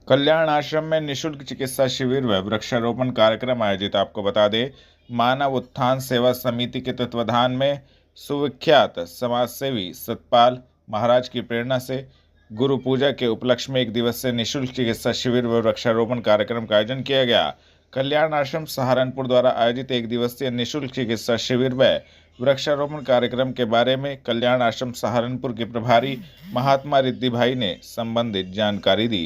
कल्याण आश्रम में निःशुल्क चिकित्सा शिविर व वृक्षारोपण कार्यक्रम आयोजित। आपको बता दें, मानव उत्थान सेवा समिति के तत्वाधान में सुविख्यात समाजसेवी सतपाल महाराज की प्रेरणा से गुरु पूजा के उपलक्ष्य में एक दिवसीय निःशुल्क चिकित्सा शिविर व वृक्षारोपण कार्यक्रम का आयोजन किया गया। कल्याण आश्रम सहारनपुर द्वारा आयोजित एक दिवसीय निःशुल्क चिकित्सा शिविर व वृक्षारोपण कार्यक्रम के बारे में कल्याण आश्रम सहारनपुर के प्रभारी महात्मा रिद्धि भाई ने संबंधित जानकारी दी।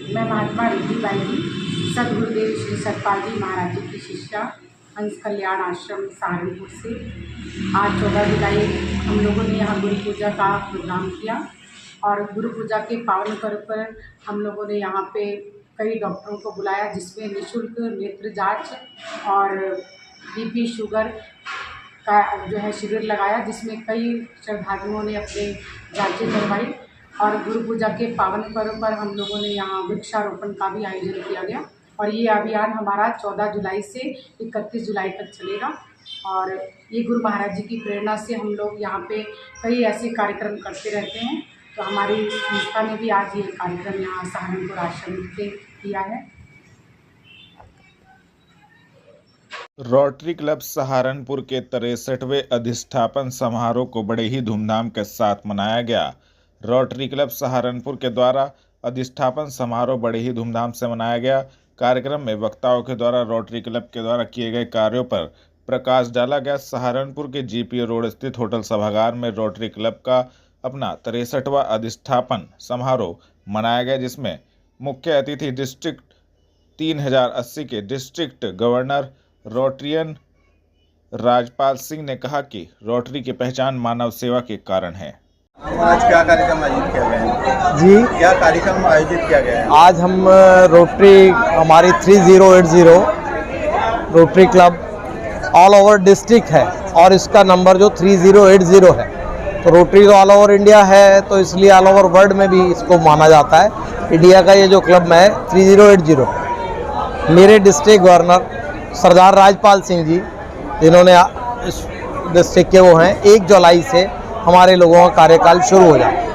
मैं महात्मा रिद्धि बाई जी, सदगुरुदेव श्री सतपाल जी महाराज जी की शिष्या, हंस कल्याण आश्रम सहारनपुर से। आज 14 जुलाई हम लोगों ने यहाँ गुरु पूजा का प्रोग्राम किया और गुरु पूजा के पावन पर्व पर हम लोगों ने यहाँ पे कई डॉक्टरों को बुलाया, जिसमें निःशुल्क नेत्र जांच और बीपी शुगर का जो है शिविर लगाया, जिसमें कई श्रद्धालुओं ने अपने जांचें करवाई। और गुरु पूजा के पावन पर्व पर हम लोगों ने यहाँ वृक्षारोपण का भी आयोजन किया गया और ये अभियान हमारा 14 जुलाई से 31 जुलाई तक चलेगा। और ये गुरु महाराज जी की प्रेरणा से हम लोग यहाँ पे कई ऐसे कार्यक्रम करते रहते हैं। तो हमारी संस्था ने भी आज ये कार्यक्रम यहाँ सहारनपुर आश्रम से किया है। रोटरी क्लब सहारनपुर के 63वें अधिष्ठापन समारोह को बड़े ही धूमधाम के साथ मनाया गया। रोटरी क्लब सहारनपुर के द्वारा अधिष्ठापन समारोह बड़े ही धूमधाम से मनाया गया। कार्यक्रम में वक्ताओं के द्वारा रोटरी क्लब के द्वारा किए गए कार्यों पर प्रकाश डाला गया। सहारनपुर के जीपीओ रोड स्थित होटल सभागार में रोटरी क्लब का अपना 63वां अधिष्ठापन समारोह मनाया गया, जिसमें मुख्य अतिथि डिस्ट्रिक्ट 3080 के district governor Rotarian Rajpal Singh ने कहा कि रोटरी की पहचान मानव सेवा के कारण है। आज क्या कार्यक्रम आयोजित किया गया है? जी, क्या कार्यक्रम आयोजित किया गया है? आज हम रोटरी हमारी 3080 rotary club all over district है और इसका नंबर जो 3080 है। तो रोटरी तो ऑल ओवर इंडिया है, तो इसलिए ऑल ओवर वर्ल्ड में भी इसको माना जाता है। इंडिया का ये जो क्लब है 3080, मेरे डिस्ट्रिक्ट गवर्नर सरदार राजपाल सिंह जी, जिन्होंने इस डिस्ट्रिक्ट के वो हैं, 1 जुलाई से हमारे लोगों का कार्यकाल शुरू हो जाए।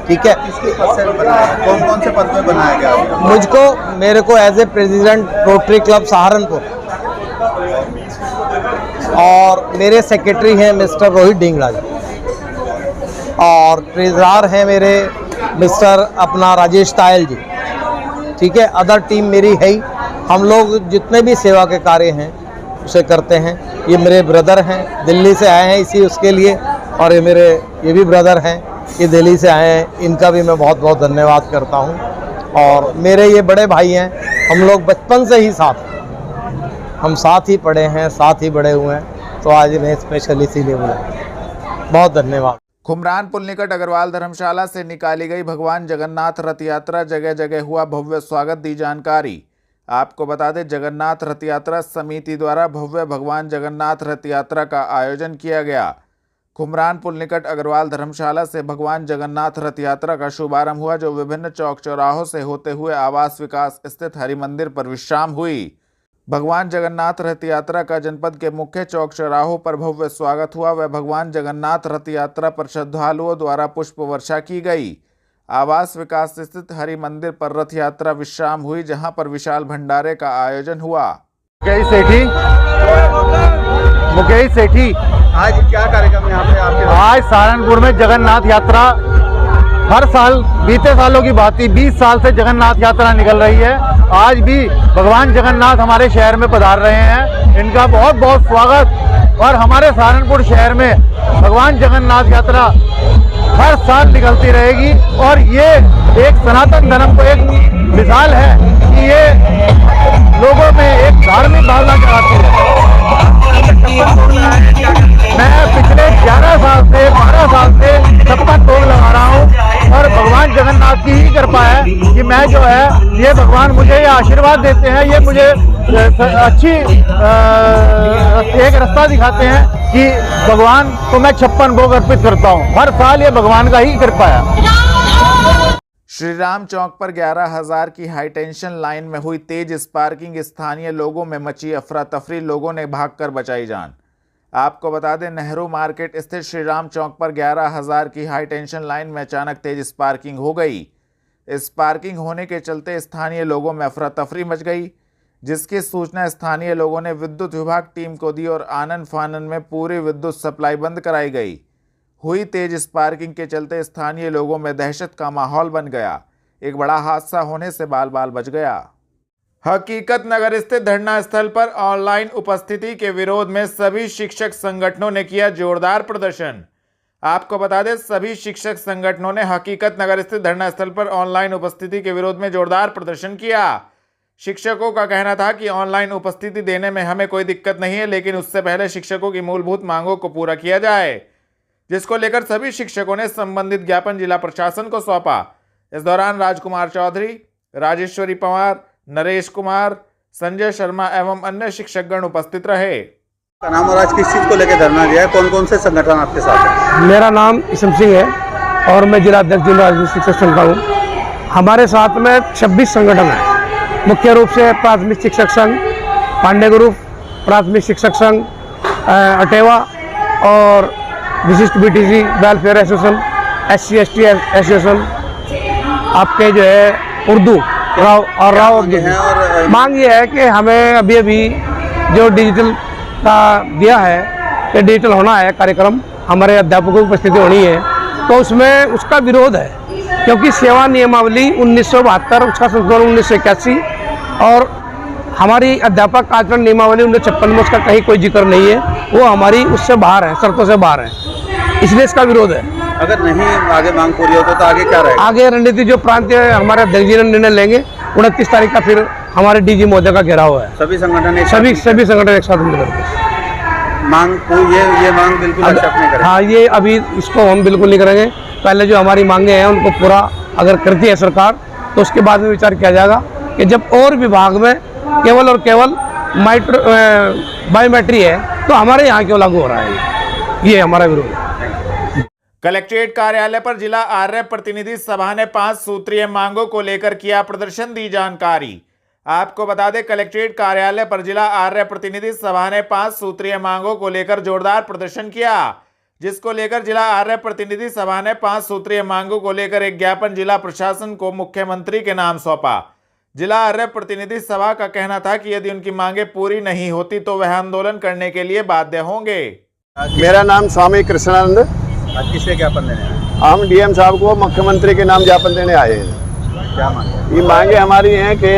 ठीक है, किसके पद से बनाया है? कौन कौन से पद पे बनाया गया है? मुझको मेरे को as a president rotary club Saharanpur और मेरे सेक्रेटरी हैं मिस्टर रोहित डिंगड़ा जी और ट्रेजरर हैं मेरे मिस्टर अपना राजेश तायल जी। ठीक है, अदर टीम मेरी है ही। हम लोग जितने भी सेवा के कार्य हैं उसे करते हैं। ये मेरे ब्रदर हैं, दिल्ली से आए हैं इसी उसके लिए, और ये भी ब्रदर हैं, ये दिल्ली से आए हैं। इनका भी मैं बहुत बहुत धन्यवाद करता हूँ। और मेरे ये बड़े भाई हैं, हम लोग बचपन से ही हम साथ ही पढ़े हैं, साथ ही बड़े हुए हैं। तो आज इन्हें स्पेशल इसीलिए बुलाया। बहुत धन्यवाद। खुमरानपुर निकट अग्रवाल धर्मशाला से निकाली गई भगवान जगन्नाथ रथ यात्रा, जगह जगह हुआ भव्य स्वागत, दी जानकारी। आपको बता दें, जगन्नाथ रथ यात्रा समिति द्वारा भव्य भगवान जगन्नाथ रथ यात्रा का आयोजन किया गया। खुमरानपुर निकट अग्रवाल धर्मशाला से भगवान जगन्नाथ रथ यात्रा का शुभारंभ हुआ, जो विभिन्न चौक चौराहों से होते हुए आवास विकास स्थित हरि मंदिर पर विश्राम हुई। भगवान जगन्नाथ रथ यात्रा का जनपद के मुख्य चौक चौराहों पर भव्य स्वागत हुआ व भगवान जगन्नाथ रथ यात्रा पर श्रद्धालुओं द्वारा पुष्प वर्षा की गई। आवास विकास स्थित हरि मंदिर पर रथ यात्रा विश्राम हुई, जहां पर विशाल भंडारे का आयोजन हुआ। मुकेश सेठी, आज क्या कार्यक्रम यहाँ पे आपके? आज सहारनपुर में जगन्नाथ यात्रा हर साल, बीते सालों की बात थी, 20 साल से जगन्नाथ यात्रा निकल रही है। आज भी भगवान जगन्नाथ हमारे शहर में पधार रहे हैं, इनका बहुत बहुत स्वागत। और हमारे सहारनपुर शहर में भगवान जगन्नाथ यात्रा हर साल निकलती रहेगी और ये एक सनातन धर्म को एक मिसाल है कि ये लोगों में एक धार्मिक भावना जगाती है। मैं पिछले 11 साल से 12 साल से सबका टोल लगा रहा हूँ और भगवान जगन्नाथ की ही कृपा है कि मैं जो है, ये भगवान मुझे ये आशीर्वाद देते हैं, ये मुझे अच्छी एक रास्ता दिखाते हैं कि भगवान को मैं 56 भोग अर्पित करता हूँ। हर साल ये भगवान का ही कृपा है। श्री राम चौक पर 11,000 की हाई टेंशन लाइन में हुई तेज स्पार्किंग, स्थानीय लोगों में मची अफरा तफरी, लोगों ने भागकर बचाई जान। आपको बता दें, नेहरू मार्केट स्थित श्री राम चौक पर 11,000 की हाई टेंशन लाइन में अचानक तेज स्पार्किंग हो गई। इस पार्किंग होने के चलते स्थानीय लोगों में अफरा तफरी मच गई, जिसकी सूचना स्थानीय लोगों ने विद्युत विभाग टीम को दी और आनन फानन में पूरी विद्युत सप्लाई बंद कराई गई। हुई तेज इस पार्किंग के चलते स्थानीय लोगों में दहशत का माहौल बन गया। एक बड़ा हादसा होने से बाल बाल बच गया। हकीकत नगर स्थित धरना स्थल पर ऑनलाइन उपस्थिति के विरोध में सभी शिक्षक संगठनों ने किया जोरदार प्रदर्शन। आपको बता दें, सभी शिक्षक संगठनों ने हकीकत नगर स्थित धरना स्थल पर ऑनलाइन उपस्थिति के विरोध में जोरदार प्रदर्शन किया। शिक्षकों का कहना था कि ऑनलाइन उपस्थिति देने में हमें कोई दिक्कत नहीं है, लेकिन उससे पहले शिक्षकों की मूलभूत मांगों को पूरा किया जाए, जिसको लेकर सभी शिक्षकों ने संबंधित ज्ञापन जिला प्रशासन को सौंपा। इस दौरान राजकुमार चौधरी, राजेश्वरी पवार, नरेश कुमार, संजय शर्मा एवं अन्य शिक्षकगण उपस्थित रहे। का नाम और आज किस चीज को लेकर धरना दिया है? कौन कौन से संगठन आपके साथ है? मेरा नाम इसम सिंह है और मैं जिला अध्यक्ष जिला राजनीतिक शिक्षक संघ का हूँ। हमारे साथ में 26 संगठन हैं। मुख्य रूप से प्राथमिक शिक्षक संघ, पांडे ग्रुप, प्राथमिक शिक्षक संघ, अटेवा और विशिष्ट BTC welfare association, SC ST association, आपके जो है उर्दू राव और मांग ये है कि हमें अभी जो डिजिटल का दिया है कि डिजिटल होना है कार्यक्रम, हमारे अध्यापकों की उपस्थिति होनी है, तो उसमें उसका विरोध है, क्योंकि सेवा नियमावली 1972 उसका संशोधन 1981 और हमारी अध्यापक आचरण नियमावली 1956 में उसका कहीं कोई जिक्र नहीं है। वो हमारी उससे बाहर है, शर्तों से बाहर है, इसलिए इसका विरोध है। अगर नहीं आगे मांग पूरी हो तो आगे क्या रहेगा? आगे रणनीति जो प्रांतीय हमारे अध्यक्ष जी ने निर्णय लेंगे, 29 तारीख का फिर हमारे DG महोदय का घेराव है। सभी संगठन सभी संगठन एक साथ मिलकर मांग ये मांग बिल्कुल एक्सेप्ट नहीं करेंगे। हाँ, ये अभी इसको हम बिल्कुल नहीं करेंगे। पहले जो हमारी मांगे हैं उनको पूरा अगर करती है सरकार, तो उसके बाद में विचार किया जाएगा कि जब और विभाग में केवल और केवल बायोमेट्री है तो हमारे यहाँ क्यों लागू हो रहा है, ये हमारा विरोध है। कलेक्ट्रेट कार्यालय पर जिला आर्य प्रतिनिधि सभा ने 5 सूत्रीय मांगों को लेकर किया प्रदर्शन, दी जानकारी। आपको बता दें, कलेक्ट्रेट कार्यालय पर जिला आर्य प्रतिनिधि सभा ने 5 सूत्रीय मांगों को लेकर जोरदार प्रदर्शन किया, जिसको लेकर जिला आर्य प्रतिनिधि सभा ने 5 सूत्रीय मांगों को लेकर एक ज्ञापन जिला प्रशासन को मुख्यमंत्री के नाम सौंपा। जिला आर्य प्रतिनिधि सभा का कहना था कि यदि उनकी मांगे पूरी नहीं होती तो वह आंदोलन करने के लिए बाध्य होंगे। मेरा नाम स्वामी कृष्णानंद। आज किससे ज्ञापन देने हैं? हम DM साहब को मुख्यमंत्री के नाम ज्ञापन देने आए हैं। क्या मांगे? ये मांगे हमारी हैं कि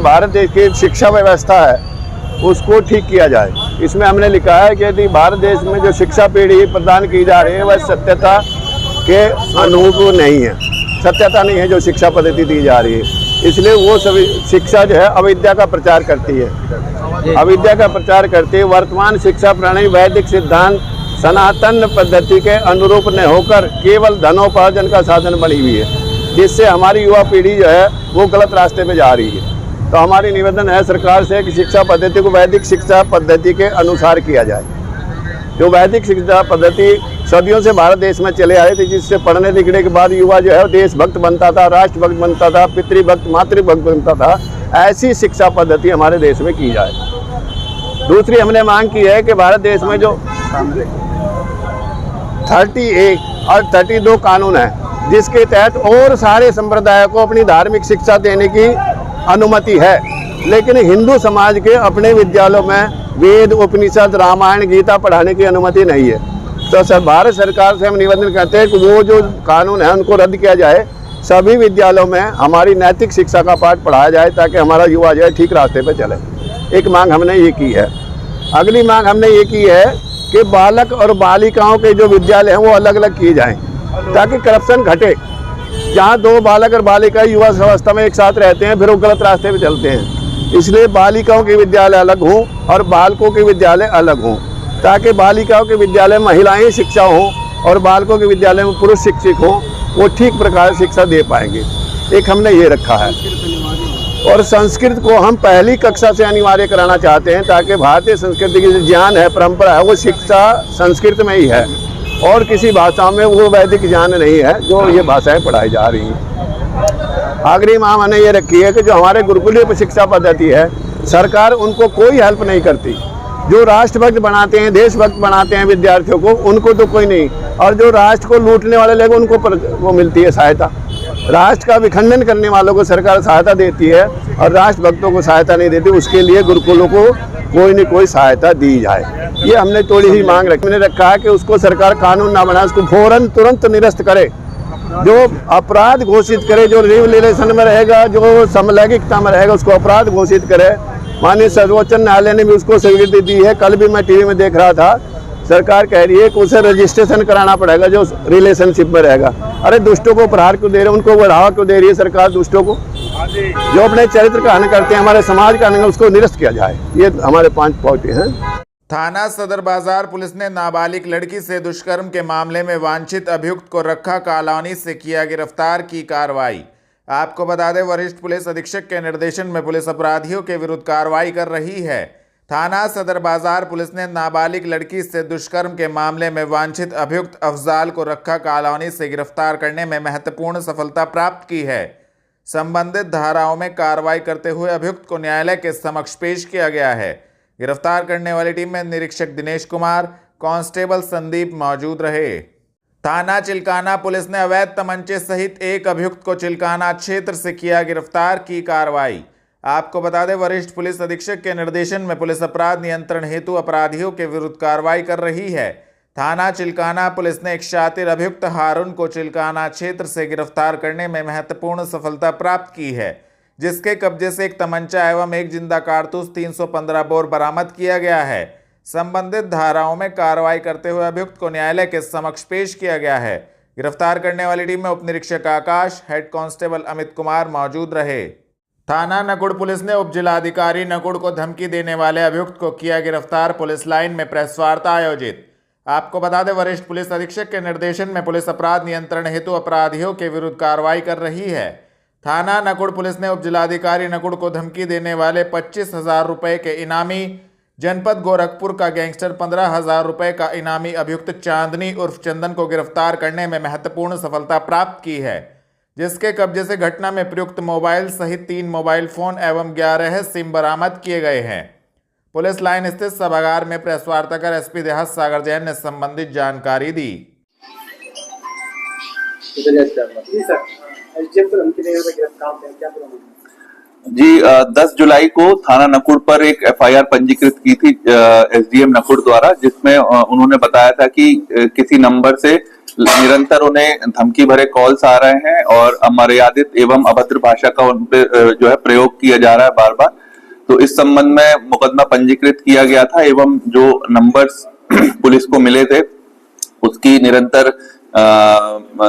भारत देश की शिक्षा व्यवस्था है उसको ठीक किया जाए। इसमें हमने लिखा है कि यदि भारत देश में जो शिक्षा पीढ़ी प्रदान की जा रही है वह सत्यता के अनुरूप नहीं है, सत्यता नहीं है जो शिक्षा पद्धति दी जा रही है, इसलिए वो सभी शिक्षा जो है अविद्या का प्रचार करती है। अविद्या का प्रचार करती है। वर्तमान शिक्षा प्रणाली वैदिक सिद्धांत सनातन पद्धति के अनुरूप न होकर केवल धनोपार्जन का साधन बनी हुई है, जिससे हमारी युवा पीढ़ी जो है वो गलत रास्ते पे जा रही है। तो हमारी निवेदन है सरकार से कि शिक्षा पद्धति को वैदिक शिक्षा पद्धति के अनुसार किया जाए। जो वैदिक शिक्षा पद्धति सदियों से भारत देश में चले आए थे, जिससे पढ़ने लिखने के बाद युवा जो है देशभक्त बनता था, राष्ट्रभक्त बनता था, पितृभक्त मातृभक्त बनता था, ऐसी शिक्षा पद्धति हमारे देश में की जाए। दूसरी हमने मांग की है कि भारत देश में जो 31 और 32 कानून है, जिसके तहत और सारे संप्रदायों को अपनी धार्मिक शिक्षा देने की अनुमति है, लेकिन हिंदू समाज के अपने विद्यालयों में वेद, उपनिषद, रामायण, गीता पढ़ाने की अनुमति नहीं है। तो भारत सरकार से हम निवेदन करते हैं कि वो जो कानून है उनको रद्द किया जाए, सभी विद्यालयों में हमारी नैतिक शिक्षा का पाठ पढ़ाया जाए ताकि हमारा युवा जो है ठीक रास्ते पर चले। एक मांग हमने ये की है। अगली मांग हमने ये की है कि बालक और बालिकाओं के जो विद्यालय हैं वो अलग अलग किए जाएं ताकि करप्शन घटे। जहाँ 2 बालक और बालिका युवा अवस्था में एक साथ रहते हैं फिर वो गलत रास्ते पे चलते हैं, इसलिए बालिकाओं के विद्यालय अलग हों और बालकों के विद्यालय अलग हों, ताकि बालिकाओं के विद्यालय में महिलाएं शिक्षा हों और बालकों के विद्यालय में पुरुष शिक्षक हों, वो ठीक प्रकार शिक्षा दे पाएंगे। एक हमने ये रखा है। और संस्कृत को हम पहली कक्षा से अनिवार्य कराना चाहते हैं ताकि भारतीय संस्कृति की जो ज्ञान है, परंपरा है, वो शिक्षा संस्कृत में ही है और किसी भाषा में वो वैदिक ज्ञान नहीं है जो ये भाषाएं पढ़ाई जा रही हैं। आखिरी मांग हमने ये रखी है कि जो हमारे गुरुकुलीय शिक्षा पद्धति है, सरकार उनको कोई हेल्प नहीं करती। जो राष्ट्रभक्त बनाते हैं, देशभक्त बनाते हैं विद्यार्थियों को, उनको तो कोई नहीं, और जो राष्ट्र को लूटने वाले लोग उनको वो मिलती है सहायता। राष्ट्र का विखंडन करने वालों को सरकार सहायता देती है और राष्ट्रभक्तों को सहायता नहीं देती, उसके लिए गुरुकुलों को कोई न कोई सहायता दी जाए। ये हमने थोड़ी ही मांग रखी। मैंने रखा है कि उसको सरकार कानून ना बनाए, उसको फौरन तुरंत निरस्त करे, जो अपराध घोषित करे, जो रिलेशन में रहेगा, जो समलैंगिकता में रहेगा उसको अपराध घोषित करे। माननीय सर्वोच्च न्यायालय ने भी उसको स्वीकृति दी है। कल भी मैं टीवी में देख रहा था, सरकार कह रही है कि उसे रजिस्ट्रेशन कराना पड़ेगा जो रिलेशनशिप में रहेगा। अरे दुष्टों को प्रहार क्यों दे रहे हैं, उनको बढ़ावा क्यों दे रही है सरकार दुष्टों को? जो अपने चरित्र का हनन करते हैं, हमारे समाज का हनन, उसको निरस्त किया जाए। ये हमारे 5 पॉइंट हैं। थाना सदर बाजार पुलिस ने नाबालिग लड़की से दुष्कर्म के मामले में वांछित अभियुक्त को रखा कॉलोनी से किया गिरफ्तार की कार्रवाई। आपको बता दें, वरिष्ठ पुलिस अधीक्षक के निर्देशन में पुलिस अपराधियों के विरुद्ध कार्रवाई कर रही है। थाना सदर बाजार पुलिस ने नाबालिग लड़की से दुष्कर्म के मामले में वांछित अभियुक्त अफजाल को रखा कॉलोनी से गिरफ्तार करने में महत्वपूर्ण सफलता प्राप्त की है। संबंधित धाराओं में कार्रवाई करते हुए अभियुक्त को न्यायालय के समक्ष पेश किया गया है। गिरफ्तार करने वाली टीम में निरीक्षक दिनेश कुमार, कांस्टेबल संदीप मौजूद रहे। थाना चिल्काना पुलिस ने अवैध तमंचे सहित एक अभियुक्त को चिल्काना क्षेत्र से किया गिरफ्तार की कार्रवाई। आपको बता दें, वरिष्ठ पुलिस अधीक्षक के निर्देशन में पुलिस अपराध नियंत्रण हेतु अपराधियों के विरुद्ध कार्रवाई कर रही है। थाना चिल्काना पुलिस ने एक शातिर अभियुक्त हारून को चिल्काना क्षेत्र से गिरफ्तार करने में महत्वपूर्ण सफलता प्राप्त की है, जिसके कब्जे से एक तमंचा एवं एक जिंदा कारतूस 315 बोर बरामद किया गया है। संबंधित धाराओं में कार्रवाई करते हुए अभियुक्त को न्यायालय के समक्ष पेश किया गया है। गिरफ्तार करने वाली टीम में उप निरीक्षक आकाश, हेड कांस्टेबल अमित कुमार मौजूद रहे। थाना नकुड़ पुलिस ने उप जिलाधिकारी नकुड़ को धमकी देने वाले अभियुक्त को किया गिरफ्तार। पुलिस लाइन में प्रेस वार्ता आयोजित। आपको बता दें, वरिष्ठ पुलिस अधीक्षक के निर्देशन में पुलिस अपराध नियंत्रण हेतु अपराधियों के विरुद्ध कार्रवाई कर रही है। थाना नकुड़ पुलिस ने उप जिलाधिकारी नकुड़ को धमकी देने वाले 25,000 रुपये के इनामी जनपद गोरखपुर का गैंगस्टर 15,000 रुपये का इनामी अभियुक्त चांदनी उर्फ चंदन को गिरफ्तार करने में महत्वपूर्ण सफलता प्राप्त की है, जिसके कब्जे से घटना में प्रयुक्त मोबाइल सहित 3 मोबाइल फोन एवं 11 सिम बरामद किए गए हैं। पुलिस लाइन स्थित सभागार में प्रेस वार्ता कर एसपी देहात सागर जैन ने संबंधित जानकारी दी। जी 10 जुलाई को थाना नकुड़ पर एक एफआईआर पंजीकृत की थी एसडीएम नकुड़ द्वारा, जिसमें उन्होंने बताया था कि किसी नंबर से निरंतर उन्हें धमकी भरे कॉल्स आ रहे हैं और अमर्यादित एवं अभद्र भाषा का उन पे जो है प्रयोग किया जा रहा है बार बार। तो इस संबंध में मुकदमा पंजीकृत किया गया था एवं जो नंबर्स पुलिस को मिले थे उसकी निरंतर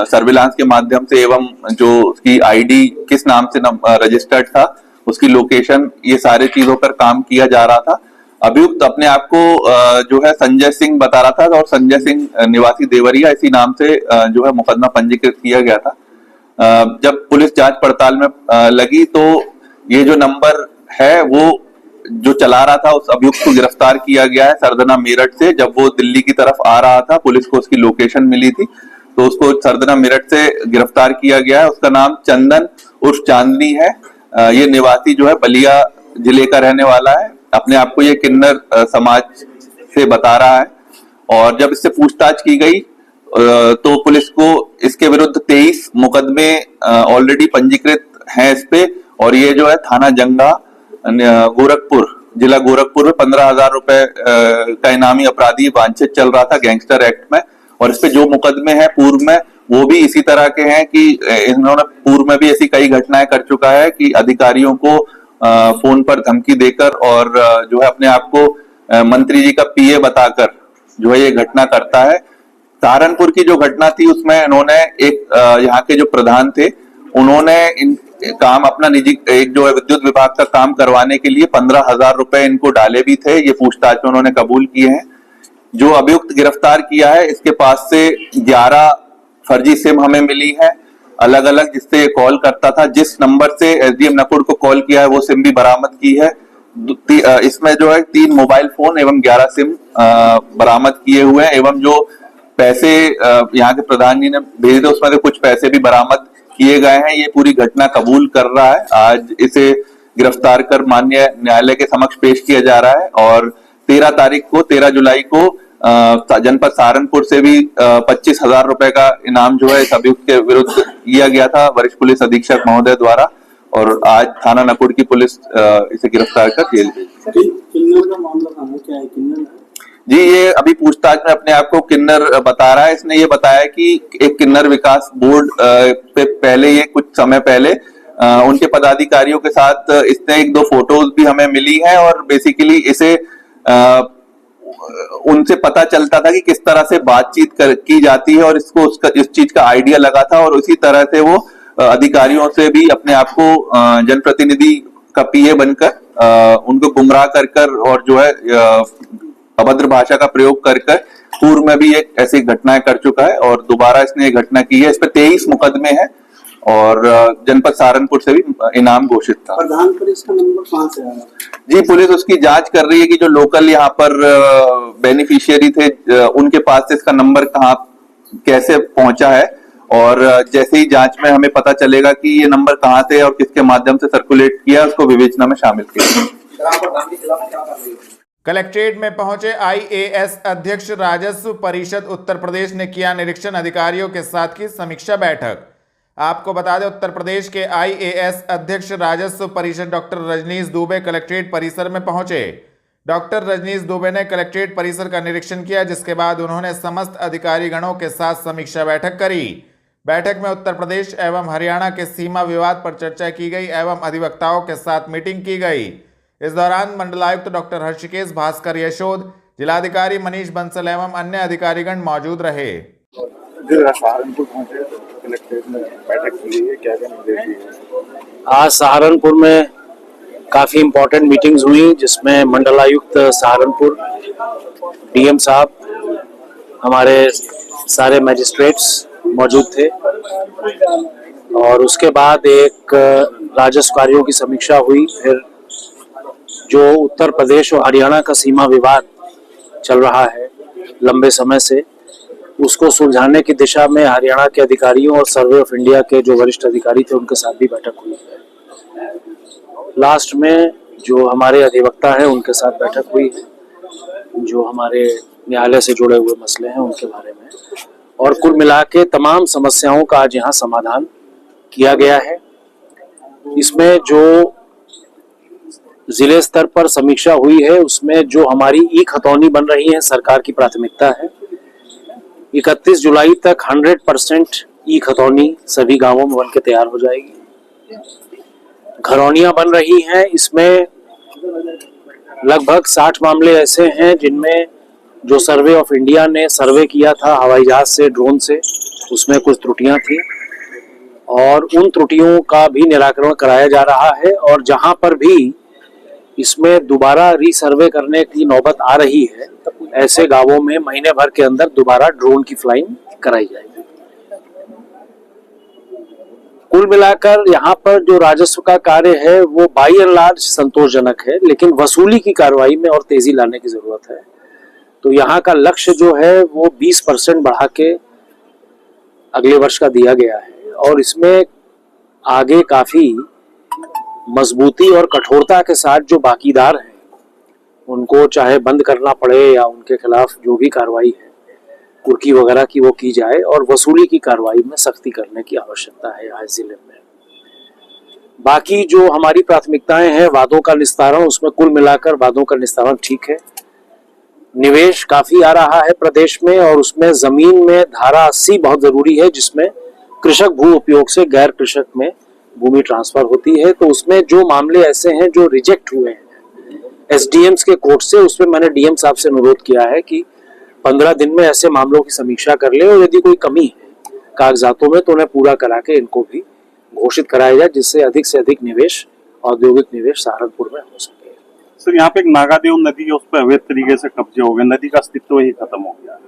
सर्विलांस के माध्यम से एवं जो उसकी आईडी किस नाम से रजिस्टर्ड था, उसकी लोकेशन, ये सारे चीजों पर काम किया जा रहा था। अभियुक्त अपने आप को जो है संजय सिंह बता रहा था और संजय सिंह निवासी देवरिया इसी नाम से जो है मुकदमा पंजीकृत किया गया था। जब पुलिस जांच पड़ताल में लगी तो ये जो नंबर है वो जो चला रहा था उस अभियुक्त को गिरफ्तार किया गया है सरदना मेरठ से। जब वो दिल्ली की तरफ आ रहा था, पुलिस को उसकी लोकेशन मिली थी तो उसको सरदना मेरठ से गिरफ्तार किया गया है। उसका नाम चंदन उर्फ चांदनी है। ये निवासी जो है बलिया जिले का रहने वाला है। अपने आप को ये किन्नर समाज से बता रहा है और जब इससे पूछताछ की गई तो पुलिस को इसके विरुद्ध 23 मुकदमे ऑलरेडी पंजीकृत हैं इस पे, और ये जो है थाना जंगा गोरखपुर जिला गोरखपुर में 15,000 रुपए का इनामी अपराधी वांछित चल रहा था गैंगस्टर एक्ट में। और इस पे जो मुकदमे हैं पूर्व में वो भी इसी तरह के हैं कि इन्होंने पूर्व में भी ऐसी कई घटनाएं कर चुका है कि अधिकारियों को फोन पर धमकी देकर और जो है अपने आप को मंत्री जी का पीए बताकर जो है ये घटना करता है। सहारनपुर की जो घटना थी उसमें इन्होंने एक यहाँ के जो प्रधान थे उन्होंने इन काम अपना निजी एक जो है विद्युत विभाग का काम करवाने के लिए 15,000 रुपए इनको डाले भी थे। ये पूछताछ में उन्होंने कबूल किए हैं। जो अभियुक्त गिरफ्तार किया है इसके पास से 11 फर्जी सिम हमें मिली है अलग अलग, जिससे ये कॉल करता था। जिस नंबर से एसडीएम नकुड़ को कॉल किया है वो सिम भी बरामद की है। इसमें जो है 3 मोबाइल फोन एवं 11 सिम बरामद किए हुए हैं एवं जो पैसे यहाँ के प्रधान जी ने भेजे थे उसमें से कुछ पैसे भी बरामद किए गए हैं। ये पूरी घटना कबूल कर रहा है। आज इसे गिरफ्तार कर माननीय न्यायालय के समक्ष पेश किया जा रहा है और 13 जुलाई को जनपद सहारनपुर से भी 25,000 रुपए का इनाम जो है इस अभियुक्त के विरुद्ध लिया गया था वरिष्ठ पुलिस अधीक्षक महोदय द्वारा, और आज थाना नकुड़ की पुलिस इसे गिरफ्तार कर जेल भेजी। जी, ये अभी पूछताछ में अपने आप को किन्नर बता रहा है। इसने ये बताया कि एक किन्नर विकास बोर्ड पे पहले, ये कुछ समय पहले उनके पदाधिकारियों के साथ इसने 1-2 फोटोज भी हमें मिली है, और बेसिकली इसे उनसे पता चलता था कि किस तरह से बातचीत की जाती है, और इसको इस चीज का आइडिया लगा था, और उसी तरह से वो अधिकारियों से भी अपने आप को जनप्रतिनिधि का पीए बनकर उनको गुमराह कर और जो है अभद्र भाषा का प्रयोग कर पूर्व में भी एक ऐसी घटनाएं कर चुका है, और दोबारा इसने ये घटना की है। इस पर 23 मुकदमे हैं, और जनपद सहारनपुर से भी इनाम घोषित था। प्रधान पर इसका नंबर कहां से आया? जी, पुलिस उसकी जांच कर रही है कि जो लोकल यहाँ पर बेनिफिशियरी थे उनके पास से इसका नंबर कहाँ कैसे पहुंचा है, और जैसे ही जांच में हमें पता चलेगा कि ये नंबर कहाँ से और किसके माध्यम से सर्कुलेट किया, उसको विवेचना में शामिल किया। कलेक्ट्रेट में पहुंचे आईएएस अध्यक्ष राजस्व परिषद उत्तर प्रदेश ने किया निरीक्षण, अधिकारियों के साथ की समीक्षा बैठक। आपको बता दें, उत्तर प्रदेश के आईएएस अध्यक्ष राजस्व परिषद डॉक्टर रजनीश दुबे कलेक्ट्रेट परिसर में पहुंचे। डॉक्टर रजनीश दुबे ने कलेक्ट्रेट परिसर का निरीक्षण किया, जिसके बाद उन्होंने समस्त अधिकारी गणों के साथ समीक्षा बैठक करी। बैठक में उत्तर प्रदेश एवं हरियाणा के सीमा विवाद पर चर्चा की गई एवं अधिवक्ताओं के साथ मीटिंग की गई। इस दौरान मंडलायुक्त डॉक्टर हर्षिकेश भास्कर यशोद, जिलाधिकारी मनीष बंसल एवं अन्य अधिकारीगण मौजूद रहे। आज सहारनपुर में काफी इम्पोर्टेंट मीटिंग्स हुई, जिसमें मंडलायुक्त सहारनपुर, डीएम साहब, हमारे सारे मैजिस्ट्रेट्स मौजूद थे, और उसके बाद एक राजस्व कार्यों की समीक्षा हुई। फिर जो उत्तर प्रदेश और हरियाणा का सीमा विवाद चल रहा है लंबे समय से, उसको सुलझाने की दिशा में हरियाणा के अधिकारियों और सर्वे ऑफ इंडिया के जो वरिष्ठ अधिकारी थे उनके साथ भी बैठक हुई है। लास्ट में जो हमारे अधिवक्ता हैं उनके साथ बैठक हुई है, जो हमारे न्यायालय से जुड़े हुए मसले हैं उनके बारे में, और कुल मिला के तमाम समस्याओं का आज यहाँ समाधान किया गया है। इसमें जो जिले स्तर पर समीक्षा हुई है, उसमें जो हमारी ई खतौनी बन रही है सरकार की प्राथमिकता है। 31 जुलाई तक 100% ई खतौनी सभी गांवों में बनके तैयार हो जाएगी। घरौनियां बन रही हैं, इसमें लगभग 60 मामले ऐसे हैं जिनमें जो सर्वे ऑफ इंडिया ने सर्वे किया था हवाई जहाज से, ड्रोन से, उसमें कुछ त्रुटियां थी, और उन त्रुटियों का भी निराकरण कराया जा रहा है। और जहां पर भी इसमें दोबारा रीसर्वे करने की नौबत आ रही है, ऐसे गांवों में महीने भर के अंदर दोबारा ड्रोन की फ्लाइंग कराई जाएगी। कुल मिलाकर यहाँ पर जो राजस्व का कार्य है वो बाई एंड लार्ज संतोषजनक है, लेकिन वसूली की कार्रवाई में और तेजी लाने की जरूरत है। तो यहाँ का लक्ष्य जो है वो 20% बढ़ा के अगले वर्ष का दिया गया है, और इसमें आगे काफी मजबूती और कठोरता के साथ जो बाकीदार हैं उनको चाहे बंद करना पड़े या उनके खिलाफ जो भी कार्रवाई है कुर्की वगैरह की वो की जाए, और वसूली की कार्रवाई में सख्ती करने की आवश्यकता है आज जिले में। बाकी जो हमारी प्राथमिकताएं हैं, वादों का निस्तारण, उसमें कुल मिलाकर वादों का निस्तारण ठीक है। निवेश काफी आ रहा है प्रदेश में, और उसमें जमीन में धारा 80 बहुत जरूरी है, जिसमें कृषक भू उपयोग से गैर कृषक में भूमि ट्रांसफर होती है। तो उसमें जो मामले ऐसे हैं जो रिजेक्ट हुए हैं एसडीएम्स के कोर्ट से, उसमें मैंने डीएम साहब से अनुरोध किया है कि 15 दिन में ऐसे मामलों की समीक्षा कर ले, और यदि कोई कमी है कागजातों में तो उन्हें पूरा करा के इनको भी घोषित कराया जाए, जिससे अधिक निवेश, औद्योगिक निवेश सहारनपुर में हो सके। सर, यहाँ पे एक नागादेव नदी है, उस पर अवैध तरीके से कब्जे हो गए, नदी का अस्तित्व ही खत्म हो गया।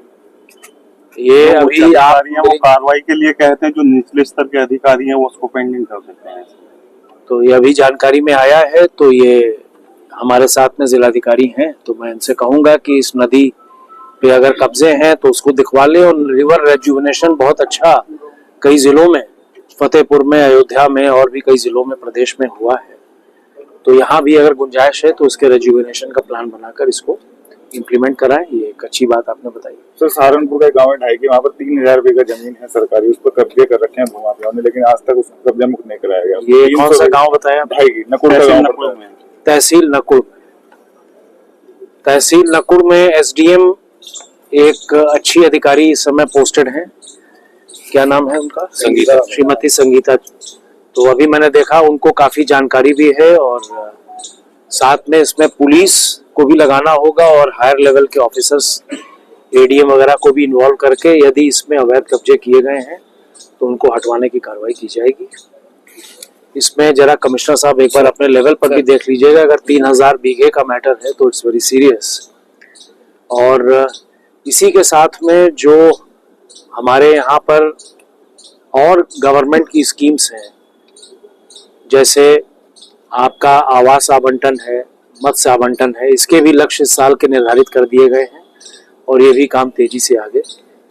ये अभी आप वो कार्रवाई के लिए कहते हैं, जो निचले स्तर के अधिकारी हैं वो उसको पेंडिंग कर देते हैं। तो ये अभी जानकारी में आया है, तो ये हमारे साथ में जिलाधिकारी हैं, तो मैं इनसे कहूंगा कि इस नदी पे अगर कब्जे हैं तो उसको दिखवा ले। और रिवर रेजुवेनेशन बहुत अच्छा कई जिलों में, फतेहपुर में, अयोध्या में और भी कई जिलों में प्रदेश में हुआ है, तो यहाँ भी अगर गुंजाइश है तो उसके रेजुवेनेशन का प्लान बनाकर इसको इम्प्लीमेंट कराएं। ये एक अच्छी बात आपने बताई। सर सहारनपुर का गांव है ढाई के, वहाँ पर 3000 रुपए का जमीन है सरकारी, उस पर कब्जे कर रखे हैं भूमाफियाओं ने, लेकिन आज तक उसको कब्जा मुक्त नहीं कराया गया। ये कौन सा गांव बताया? ढाई की नकुड़ का गांव में, तहसील नकुड़। तहसील नकुड़ में एसडीएम एक अच्छी अधिकारी इस समय पोस्टेड हैं। क्या नाम है उनका? संगीता, श्रीमती संगीता। तो अभी मैंने देखा उनको काफी जानकारी भी है, और साथ में इसमें पुलिस को भी लगाना होगा और हायर लेवल के ऑफिसर्स एडीएम वगैरह को भी इन्वॉल्व करके यदि इसमें अवैध कब्जे किए गए हैं तो उनको हटवाने की कार्रवाई की जाएगी। इसमें जरा कमिश्नर साहब एक बार अपने लेवल पर भी देख लीजिएगा। अगर 3000 बीघे का मैटर है तो इट्स वेरी सीरियस। और इसी के साथ में जो हमारे यहाँ पर और गवर्नमेंट की स्कीम्स हैं, जैसे आपका आवास आवंटन है, मत्स्य आवंटन है, इसके भी लक्ष्य इस साल के निर्धारित कर दिए गए हैं और ये भी काम तेजी से आगे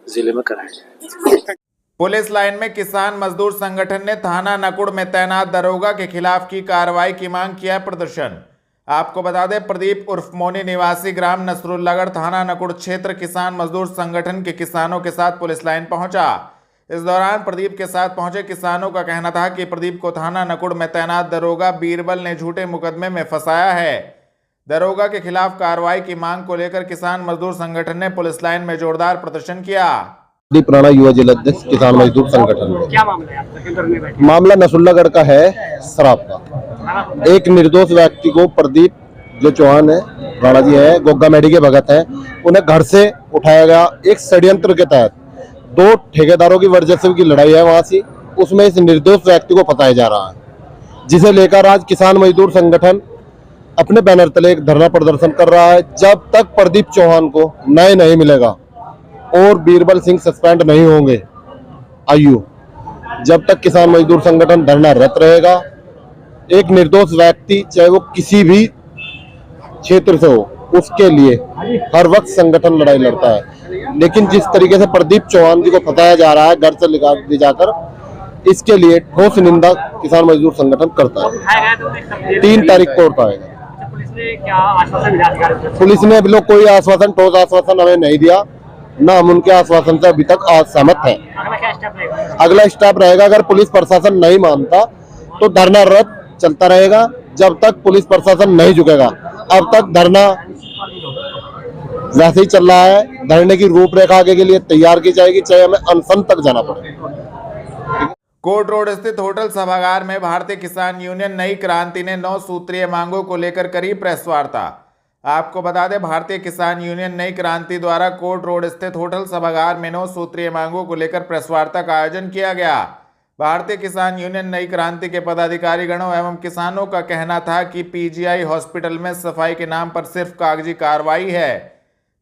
जिले में कराया जाए। पुलिस लाइन में किसान मजदूर संगठन ने थाना नकुड़ में तैनात दरोगा के खिलाफ की कार्रवाई की मांग किया प्रदर्शन। आपको बता दें, प्रदीप उर्फ मोनी निवासी ग्राम नसरुल्लागढ़ थाना नकुड़ क्षेत्र किसान मजदूर संगठन के किसानों के साथ पुलिस लाइन पहुंचा। इस दौरान प्रदीप के साथ पहुंचे किसानों का कहना था कि प्रदीप को थाना नकुड़ में तैनात दरोगा बीरबल ने झूठे मुकदमे में फंसाया है। दरोगा के खिलाफ कार्रवाई की मांग को लेकर किसान मजदूर संगठन ने पुलिस लाइन में जोरदार प्रदर्शन किया। प्रदीप राणा युवा जिलाध्यक्ष किसान मजदूर संगठन में। क्या मामला है? मामला नसरुल्लागढ़ का है, शराब का। एक निर्दोष व्यक्ति को प्रदीप जो चौहान है, राणा जी है, गोग्गा मेडी के भगत है, उन्हें घर से उठाया गया। एक षड्यंत्र के तहत 2 ठेकेदारों की वर्चस्व की लड़ाई है वहां से, उसमें इस निर्दोष व्यक्ति को फंसाया जा रहा है, जिसे लेकर आज किसान मजदूर संगठन अपने बैनर तले एक धरना प्रदर्शन कर रहा है। जब तक प्रदीप चौहान को न्याय नहीं मिलेगा और बीरबल सिंह सस्पेंड नहीं होंगे आयु, जब तक किसान मजदूर संगठन धरनारत रहेगा। एक निर्दोष व्यक्ति चाहे वो किसी भी क्षेत्र से हो, उसके लिए हर वक्त संगठन लड़ाई लड़ता है। लेकिन जिस तरीके से प्रदीप चौहान जी को फंसाया जा रहा है घर से ले जाकर, इसके लिए ठोस निंदा किसान मजदूर संगठन करता है। 3 तारीख को उठाएगा। पुलिस ने अभी लोग कोई आश्वासन, ठोस आश्वासन हमें नहीं दिया, ना हम उनके आश्वासन से अभी तक असहमत हैं। अगला स्टेप रहेगा, अगर पुलिस प्रशासन नहीं मानता तो धरनारत चलता रहेगा जब तक पुलिस प्रशासन नहीं झुकेगा। अब तक धरना वैसे ही चल रहा है। धरने की रूपरेखा आगे के लिए तैयार की जाएगी, चाहे हमें अनशन तक जाना पड़े। कोर्ट रोड स्थित होटल सभागार में भारतीय किसान यूनियन नई क्रांति ने 9 सूत्रीय मांगों को लेकर करी प्रेस वार्ता। आपको बता दें, भारतीय किसान यूनियन नई क्रांति द्वारा कोर्ट रोड स्थित होटल सभागार में 9 सूत्रीय मांगों को लेकर प्रेस वार्ता का आयोजन किया गया। भारतीय किसान यूनियन नई क्रांति के पदाधिकारीगणों एवं किसानों का कहना था कि पीजीआई हॉस्पिटल में सफाई के नाम पर सिर्फ कागजी कार्रवाई है,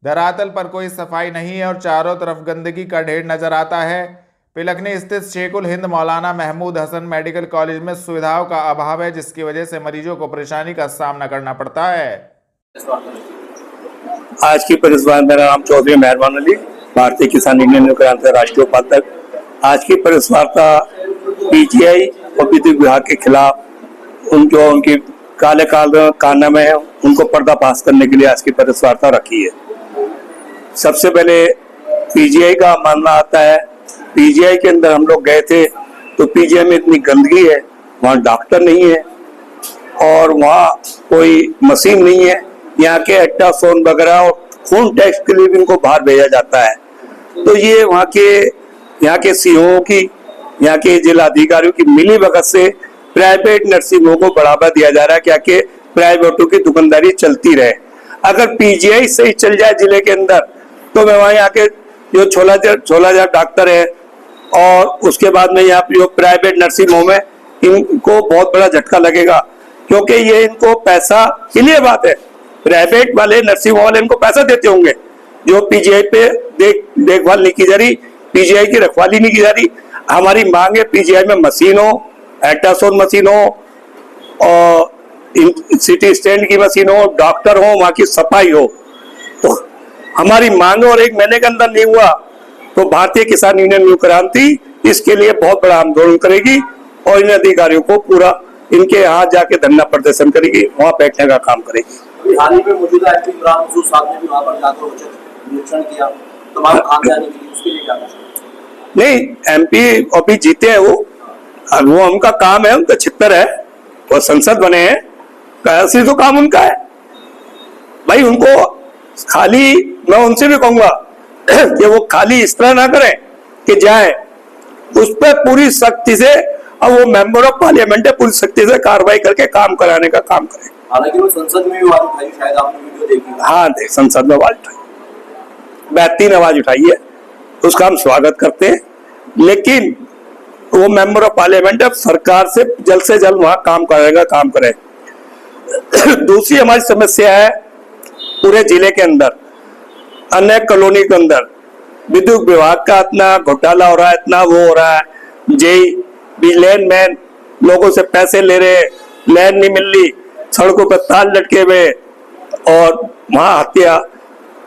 धरातल पर कोई सफाई नहीं है और चारों तरफ गंदगी का ढेर नजर आता है। पिलखनी स्थित शेखुल हिंद मौलाना महमूद हसन मेडिकल कॉलेज में सुविधाओं का अभाव है, जिसकी वजह से मरीजों को परेशानी का सामना करना पड़ता है। आज की प्रेस वार्ता, मेरा नाम चौधरी मेहरबान अली, भारतीय किसान यूनियन नई क्रांति राष्ट्रीय उपाध्यक्ष। आज की प्रेस वार्ता पीजीआई और विद्युत विभाग के खिलाफ उनके काले कारनामे हैं, उनको पर्दाफाश करने के लिए आज की प्रेस वार्ता रखी है। सबसे पहले पीजीआई का मानना आता है, पीजीआई के अंदर हम लोग गए थे तो पीजीआई में इतनी गंदगी है, वहाँ डॉक्टर नहीं है और वहाँ कोई मशीन नहीं है। यहाँ के अल्ट्रासाउंड वगैरह और खून टेस्ट के लिए भी इनको बाहर भेजा जाता है। तो ये यहाँ के सीओ की, यहाँ के जिला अधिकारियों की मिली भगत से प्राइवेट नर्सिंगों को बढ़ावा दिया जा रहा है, क्या कि प्राइवेटों की दुकानदारी चलती रहे। अगर पीजीआई सही चल जाए जिले के अंदर तो मैं वहाँ यहाँ के जो 16,000 डॉक्टर है और उसके बाद में यहाँ पे जो प्राइवेट नर्सिंग होम है, इनको बहुत बड़ा झटका लगेगा, क्योंकि ये इनको पैसा क्लियर बात है, प्राइवेट वाले नर्सिंग होम वाले इनको पैसा देते होंगे, जो पीजीआई पे देखभाल नहीं की जा रही, पीजीआई की रखवाली नहीं की जा रही। हमारी मांग है पीजीआई में मशीन हो, अल्ट्रासाउंड मशीन हो और सिटी स्टैंड की मशीन हो, डॉक्टर हो, वहाँ की सफाई हो। तो हमारी मांग और 1 महीने के अंदर नहीं हुआ तो भारतीय किसान यूनियन नई क्रांति इसके लिए बहुत बड़ा आंदोलन करेगी और इन अधिकारियों को पूरा इनके यहाँ जाके धरना प्रदर्शन करेगी, वहाँ बैठने का काम करेगी। अभी हाल ही में मौजूदा एमपी इमरान मसूद साहब ने भी वहाँ पर जाकर उचित निरीक्षण किया तमाम खानदानी के लिए, उसके लिए क्या कहना? नहीं, एमपी अभी जीते हैं वो उनका काम है, उनका छितर है, वो संसद बने हैं, असली तो काम उनका है भाई। उनको खाली, मैं उनसे भी कहूंगा कि वो खाली इस तरह ना करें कि जाए, उस पर पूरी सख्ती से, अब वो मेंबर ऑफ पार्लियामेंट है, पूरी सख्ती से कार्रवाई करके काम कराने का काम करें। हालांकि वो संसद में भी आवाज उठाई, शायद आपने वीडियो देखी। हाँ, देख, संसद में आवाज उठाई, बेहतरीन आवाज उठाई है, उसका हम स्वागत करते हैं, लेकिन वो मेंबर ऑफ पार्लियामेंट है, सरकार से जल्द वहां काम करेगा, काम करे। दूसरी हमारी समस्या है पूरे जिले के अंदर, अनेक कॉलोनी के अंदर विद्युत विभाग का इतना घोटाला हो रहा है, इतना वो हो रहा है, जेई भी लैंड मैन लोगों से पैसे ले रहे, लैंड नहीं मिल रही, सड़कों पर तार लटके हुए, और वहां हत्या,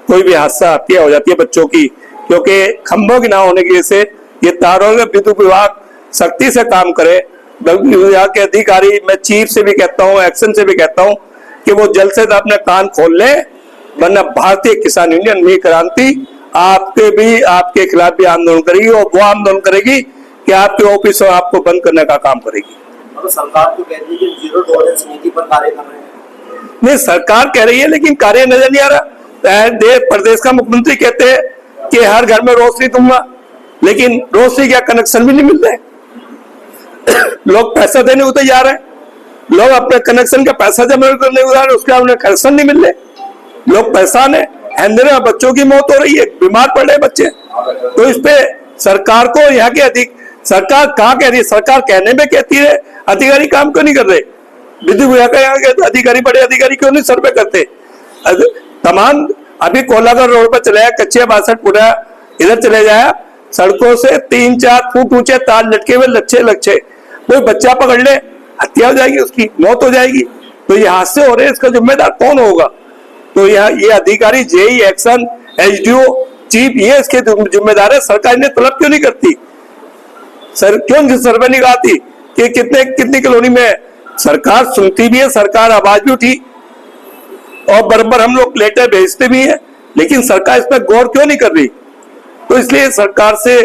कोई भी हादसा हत्या हो जाती है बच्चों की, क्योंकि खंभों की ना होने की वजह से ये तारों में विद्युत विभाग सख्ती से काम करे। विभाग के अधिकारी, मैं चीफ से भी कहता हूँ, एक्शन से भी कहता हूँ कि वो जल्द से जल्द अपने कान खोल ले, वरना भारतीय किसान यूनियन नई क्रांति आपके खिलाफ भी आंदोलन करेगी, और वो आंदोलन करेगी कि आपके ऑफिस और आपको बंद करने का काम करेगी। मतलब सरकार तो कहती है कि जीरो टॉलरेंस नीति पर कार्य कर रहे हैं। नहीं, सरकार कह रही है लेकिन कार्य नजर नहीं आ रहा। प्रदेश का मुख्यमंत्री कहते हैं कि हर घर में रोशनी दूंगा, लेकिन रोशनी का कनेक्शन भी नहीं मिल रहे। लोग पैसा देने को तैयार है, लोग अपने कनेक्शन का पैसा जमा करने को तैयार है, उसके उन्हें कनेक्शन नहीं मिल रहे। लोग परेशान है, अंधेरे में बच्चों की मौत हो रही है, बीमार पड़ रहे बच्चे। तो इस पे सरकार को, यहाँ के सरकार कहाँ कह रही है? सरकार कहने में कहती है, अधिकारी काम क्यों नहीं कर रहे? विद्युत विभाग का यहाँ के अधिकारी, बड़े अधिकारी क्यों नहीं सर्वे करते? तमाम अभी कोलाघाट रोड पर चले जाए, कच्चे 62 फुटा इधर चले जाए, सड़कों से 3-4 फुट ऊंचे तार लटके हुए, लच्छे, कोई बच्चा पकड़ ले, हत्या हो जाएगी, उसकी मौत हो जाएगी। तो ये हादसे हो रहे हैं, इसका जिम्मेदार कौन होगा? तो ये अधिकारी, जेई, एक्शन, एसडीओ, चीफ, ये इसके जिम्मेदार है। सरकार इन्हें तलब क्यों नहीं करती? क्यों सर्वे नहीं कराती कि कितनी कॉलोनी में? सरकार सुनती भी है, सरकार आवाज भी उठी, और बराबर हम लोग लेटर भेजते भी हैं, लेकिन सरकार इस पर गौर क्यों नहीं कर रही? तो इसलिए सरकार से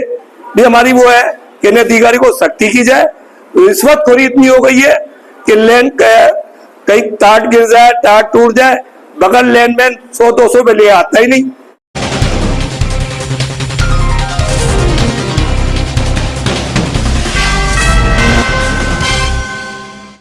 भी हमारी वो है कि इन अधिकारी को सख्ती की जाए। रिश्वतखोरी इतनी हो गई है कि लैंड कहीं तार गिर जाए, तार टूट जाए, बगल लैंडमैन 100-200 पे ले आता ही नहीं।